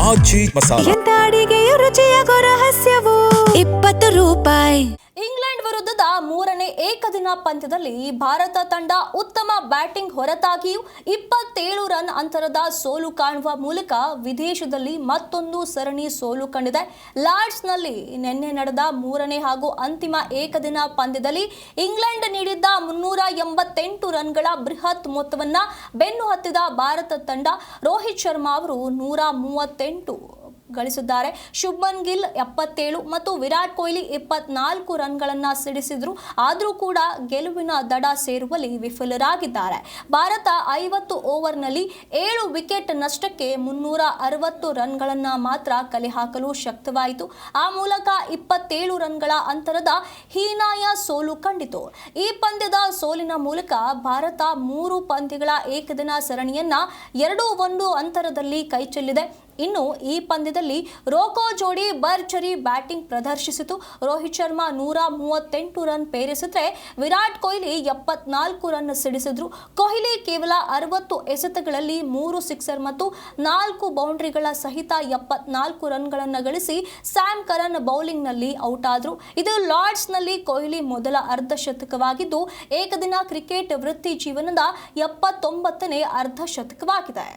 ಆಚಿ ಮಸಾಲ. ಎಂತ ಅಡಿಗೆಯ ರುಚಿಯಾಗೋ ರಹಸ್ಯವು 20 ರೂಪಾಯಿ. ಇಂಗ್ಲೆಂಡ್ ವಿರುದ್ಧದ ಮೂರನೇ ಏಕದಿನ ಪಂದ್ಯದಲ್ಲಿ ಭಾರತ ತಂಡ ಉತ್ತಮ ಬ್ಯಾಟಿಂಗ್ ಹೊರತಾಗಿಯೂ 27 ರನ್ ಅಂತರದ ಸೋಲು ಕಾಣುವ ಮೂಲಕ ವಿದೇಶದಲ್ಲಿ ಮತ್ತೊಂದು ಸರಣಿ ಸೋಲು ಕಂಡಿದೆ. ಲಾರ್ಡ್ಸ್ನಲ್ಲಿ ನಿನ್ನೆ ನಡೆದ ಮೂರನೇ ಹಾಗೂ ಅಂತಿಮ ಏಕದಿನ ಪಂದ್ಯದಲ್ಲಿ ಇಂಗ್ಲೆಂಡ್ ನೀಡಿದ್ದ 388 ರನ್ಗಳ ಬೃಹತ್ ಮೊತ್ತವನ್ನ ಬೆನ್ನು ಹತ್ತಿದ ಭಾರತ ತಂಡ ರೋಹಿತ್ ಶರ್ಮಾ ಅವರು 138 ಗಳಿಸಿದ್ದಾರೆ. ಶುಭ್ಮನ್ ಗಿಲ್ 77 ಮತ್ತು ವಿರಾಟ್ ಕೊಹ್ಲಿ 24 ರನ್ಗಳನ್ನ ಸಿಡಿಸಿದ್ರು. ಆದರೂ ಕೂಡ ಗೆಲುವಿನ ದಡ ಸೇರುವಲ್ಲಿ ವಿಫಲರಾಗಿದ್ದಾರೆ. ಭಾರತ 50 ಓವರ್ನಲ್ಲಿ 7 ವಿಕೆಟ್ ನಷ್ಟಕ್ಕೆ 360 ರನ್ಗಳನ್ನ ಮಾತ್ರ ಕಲೆ ಹಾಕಲು ಶಕ್ತವಾಯಿತು. ಆ ಮೂಲಕ 27 ರನ್ಗಳ ಅಂತರದ ಹೀನಾಯ ಸೋಲು ಕಂಡಿತು. ಈ ಪಂದ್ಯದ ಸೋಲಿನ ಮೂಲಕ ಭಾರತ 3 ಪಂದ್ಯಗಳ ಏಕದಿನ ಸರಣಿಯನ್ನ 2-1 ಅಂತರದಲ್ಲಿ ಕೈಚೆಲ್ಲಿದೆ. ಇನ್ನು ಈ ಪಂದ್ಯದಲ್ಲಿ ರೋಕೋ ಜೋಡಿ ಭರ್ಜರಿ ಬ್ಯಾಟಿಂಗ್ ಪ್ರದರ್ಶಿಸಿತು. ರೋಹಿತ್ ಶರ್ಮಾ 138 ರನ್ ಪೇರಿಸಿದ್ರೆ ವಿರಾಟ್ ಕೊಹ್ಲಿ 74 ರನ್ ಸಿಡಿಸಿದ್ರು. ಕೊಹ್ಲಿ ಕೇವಲ 60 ಎಸೆತಗಳಲ್ಲಿ 3 ಸಿಕ್ಸರ್ ಮತ್ತು 4 ಬೌಂಡ್ರಿಗಳ ಸಹಿತ 74 ರನ್ಗಳನ್ನು ಗಳಿಸಿ ಸ್ಯಾಮ್ ಕರನ್ ಬೌಲಿಂಗ್ನಲ್ಲಿ ಔಟ್ ಆದ್ರು. ಇದು ಲಾರ್ಡ್ಸ್ನಲ್ಲಿ ಕೊಹ್ಲಿ ಮೊದಲ ಅರ್ಧ ಶತಕವಾಗಿದ್ದು ಏಕದಿನ ಕ್ರಿಕೆಟ್ ವೃತ್ತಿ ಜೀವನದ 79ನೇ ಅರ್ಧ ಶತಕವಾಗಿದೆ.